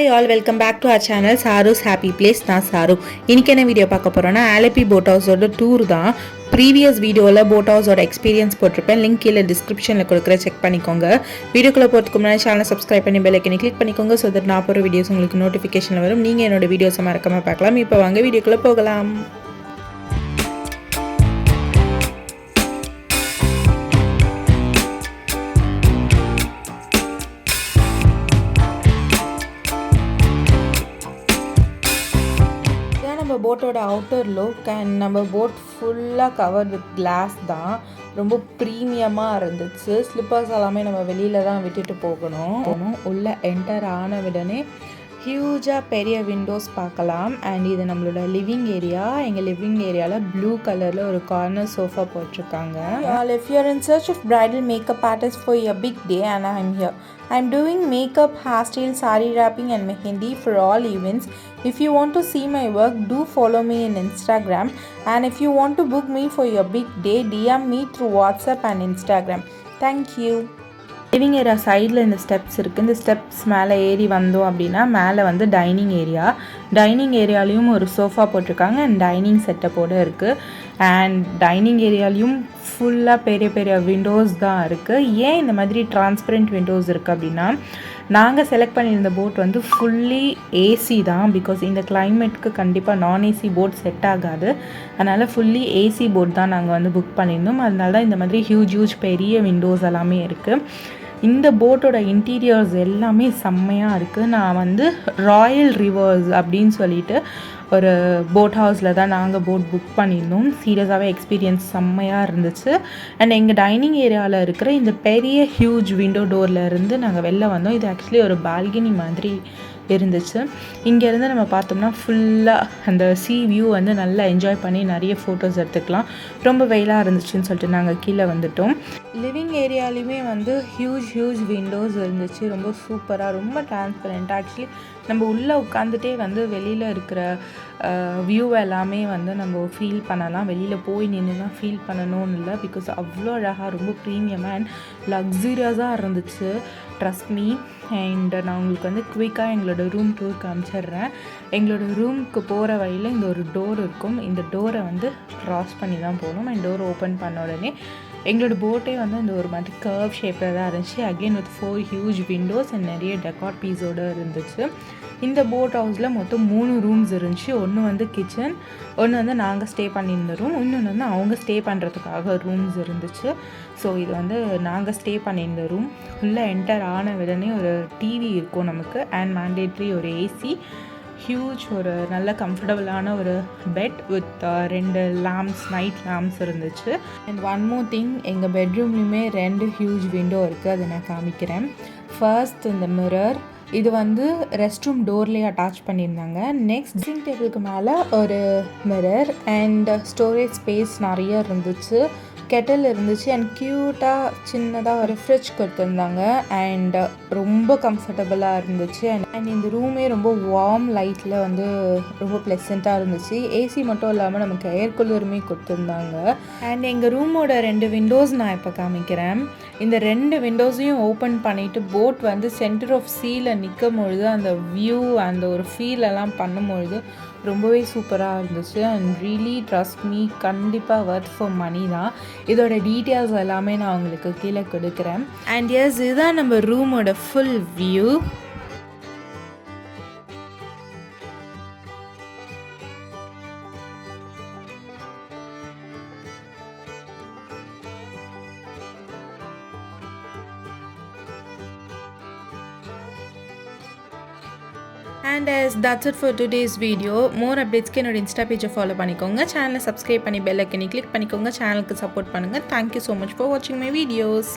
Hi all, welcome back to our channel Saru's Happy Place. நான் sir. இன்னைக்கு என்ன video பார்க்க போறோம்னா Alleppey Boat Houseோட டூர் தான். ப்ரீவியஸ் வீடியோவில் போட் ஹவுஸோட எக்ஸ்பீரியன்ஸ் போட்டிருப்பேன். லிங்க் கீழே டிஸ்கிரிப்ஷனில் கொடுக்குற செக் பண்ணிக்கோங்க. வீடியோக்குள்ளே போகிறதுக்கு முன்னாடி சேனலை சப்ஸ்கிரைப் பண்ணி பெல் ஐக்கனை கிளிக் பண்ணிக்கோங்க. ஸோ தட் நான் போகிற வீடியோஸ் உங்களுக்கு நோட்டிஃபிகேஷனில் வரும். நீங்கள் என்னோட வீடியோஸை மறக்காமல் பார்க்கலாம். இப்போ வாங்க வீடியோக்குள்ளே போகலாம். நம்ம போட்டோட அவுட்டர் லுக் அண்ட் நம்ம போட் ஃபுல்லாக கவர்ட் வித் கிளாஸ் தான். ரொம்ப ப்ரீமியமாக இருந்துச்சு. ஸ்லிப்பர்ஸ் எல்லாமே நம்ம வெளியில் தான் விட்டுட்டு போகணும். உள்ளே என்டர் ஆன உடனே ஹியூஜாக பெரிய விண்டோஸ் பார்க்கலாம். அண்ட் இது நம்மளோட லிவிங் ஏரியா. எங்கள் லிவிங் ஏரியாவில் ப்ளூ கலரில் ஒரு கார்னர் சோஃபா போட்டிருக்காங்க. If you're in search of bridal makeup artist for your big day, and I'm here. I'm doing makeup, hairstyle, sari wrapping and mehendi for all events. If you want to see my work, do follow me in Instagram. And if you want to book me for your big day, DM me through WhatsApp and Instagram. Thank you. Living area சைடில் இந்த steps இருக்குது. இந்த steps மேலே ஏறி வந்தோம் அப்படின்னா மேலே வந்து டைனிங் ஏரியா. டைனிங் ஏரியாலையும் ஒரு சோஃபா போட்டிருக்காங்க அண்ட் டைனிங் செட்டப்போடு இருக்குது. அண்ட் டைனிங் ஏரியாலையும் ஃபுல்லாக பெரிய பெரிய விண்டோஸ் தான் இருக்குது. ஏன் இந்த மாதிரி டிரான்ஸ்பரண்ட் விண்டோஸ் இருக்குது அப்படின்னா, நாங்கள் செலக்ட் பண்ணியிருந்த போட் வந்து ஃபுல்லி ஏசி தான். பிகாஸ் இந்த கிளைமேட்டுக்கு கண்டிப்பாக நான் ஏசி போட் செட் ஆகாது. அதனால் ஃபுல்லி ஏசி போட் தான் நாங்கள் வந்து புக் பண்ணியிருந்தோம். அதனால தான் இந்த மாதிரி ஹியூஜ் பெரிய விண்டோஸ் எல்லாமே இருக்குது. இந்த போட்டோட இன்டீரியர்ஸ் எல்லாமே செம்மையாக இருக்குது. நான் வந்து ராயல் ரிவர்ஸ் அப்படின்னு சொல்லிட்டு ஒரு போட் ஹவுஸில் தான் நாங்கள் போட் புக் பண்ணியிருந்தோம். சீரியஸாகவே எக்ஸ்பீரியன்ஸ் செம்மையாக இருந்துச்சு. அண்ட் எங்கள் டைனிங் ஏரியாவில் இருக்கிற இந்த பெரிய ஹியூஜ் விண்டோ டோரில் இருந்து நாங்கள் வெளில வந்தோம். இது ஆக்சுவலி ஒரு பால்கனி மாதிரி இருந்துச்சு. இங்கேருந்து நம்ம பார்த்தோம்னா ஃபுல்லாக அந்த சீ வியூ வந்து நல்லா என்ஜாய் பண்ணி நிறைய ஃபோட்டோஸ் எடுத்துக்கலாம். ரொம்ப வெயிலாக இருந்துச்சுன்னு சொல்லிட்டு நாங்கள் கீழே வந்துட்டோம். லிவிங் ஏரியாலையுமே வந்து ஹியூஜ் விண்டோஸ் இருந்துச்சு. ரொம்ப சூப்பராக, ரொம்ப டிரான்ஸ்பரண்ட்டாக. ஆக்சுவலி நம்ம உள்ளே உட்காந்துட்டே வந்து வெளியில் இருக்கிற வியூ எல்லாமே வந்து நம்ம ஃபீல் பண்ணலாம். வெளியில் போய் நின்று தான் ஃபீல் பண்ணணும்னு இல்லை. பிகாஸ் அவ்வளோ அழகாக, ரொம்ப ப்ரீமியமாக அண்ட் லக்ஸூரியஸாக இருந்துச்சு. Trust me. அண்ட் நான் உங்களுக்கு வந்து குயிக்காக எங்களோட ரூம் டூர் காமிச்சிடுறேன். எங்களோட ரூமுக்கு போகிற வழியில் இந்த ஒரு டோர் இருக்கும். இந்த டோரை வந்து க்ராஸ் பண்ணி தான் போகணும். அண்ட் டோர் ஓப்பன் பண்ண உடனே எங்களோட போட்டே வந்து இந்த ஒரு மாதிரி கர்வ் ஷேப்பில் தான் இருந்துச்சு. Again with 4 huge Windows and நிறைய டெக்கார் பீஸோடு இருந்துச்சு. இந்த போட் ஹவுஸில் மொத்தம் 3 ரூம்ஸ் இருந்துச்சு. ஒன்று வந்து கிச்சன், ஒன்று வந்து நாங்கள் ஸ்டே பண்ணியிருந்த ரூம், இன்னொன்று வந்து அவங்க ஸ்டே பண்ணுறதுக்காக ரூம்ஸ் இருந்துச்சு. ஸோ இது வந்து நாங்கள் ஸ்டே பண்ணியிருந்த ரூம். உள்ளே என்டர் ஆன உடனே ஒரு டிவி இருக்கும் நமக்கு அண்ட் மேண்டேட்ரி ஒரு ஏசி, ஹியூஜ் ஒரு நல்ல கம்ஃபர்டபுளான ஒரு bed with 2 lamps, night lamps இருந்துச்சு. அண்ட் ஒன் மோர் திங், எங்கள் பெட்ரூம்லேயுமே 2 ஹியூஜ் விண்டோ இருக்குது. அதை நான் காமிக்கிறேன். ஃபர்ஸ்ட் இந்த மிரர், இது வந்து ரெஸ்ட் ரூம் டோர்லேயே அட்டாச் பண்ணியிருந்தாங்க. நெக்ஸ்ட் ட்ரெஸ்ஸிங் டேபிளுக்கு மேலே ஒரு மிரர் அண்ட் ஸ்டோரேஜ் ஸ்பேஸ் நிறைய இருந்துச்சு. கெட்டில் இருந்துச்சு அண்ட் க்யூட்டாக சின்னதாக ஒரு ஃப்ரிட்ஜ் கொடுத்துருந்தாங்க. அண்ட் ரொம்ப கம்ஃபர்டபுளாக இருந்துச்சு. அண்ட் இந்த ரூமே ரொம்ப வார்ம் லைட்டில் வந்து ரொம்ப ப்ளசண்ட்டாக இருந்துச்சு. ஏசி மட்டும் இல்லாமல் நமக்கு ஏர் கூலருமே கொடுத்துருந்தாங்க. அண்ட் எங்கள் ரூமோட 2 விண்டோஸ் நான் இப்போ காமிக்கிறேன். இந்த 2 விண்டோஸையும் ஓப்பன் பண்ணிவிட்டு போட் வந்து சென்டர் ஆஃப் சீல நிற்கும் பொழுது அந்த வியூ, அந்த ஒரு ஃபீலெல்லாம் பண்ணும்பொழுது ரொம்பவே சூப்பராக இருந்துச்சு. அண்ட் ரியலி ட்ரஸ்ட் மீ, கண்டிப்பாக வர்த் ஃபார் மணி தான். இதோட டீட்டெயில்ஸ் எல்லாமே நான் உங்களுக்கு கீழே கொடுக்குறேன். அண்ட் எஸ், இதுதான் நம்ம ரூமோட full view. And as that's it for today's video. More updates என்னோட இன்ஸ்டா பேஜை ஃபாலோ பண்ணிக்கோங்க. சேனலை சப்ஸ்கிரைப் பண்ணி பெல் ஐக்கனை கிளிக் பண்ணிக்கோங்க. சேனலுக்கு சப்போர்ட் பண்ணுங்கள். Thank you so much for watching my videos.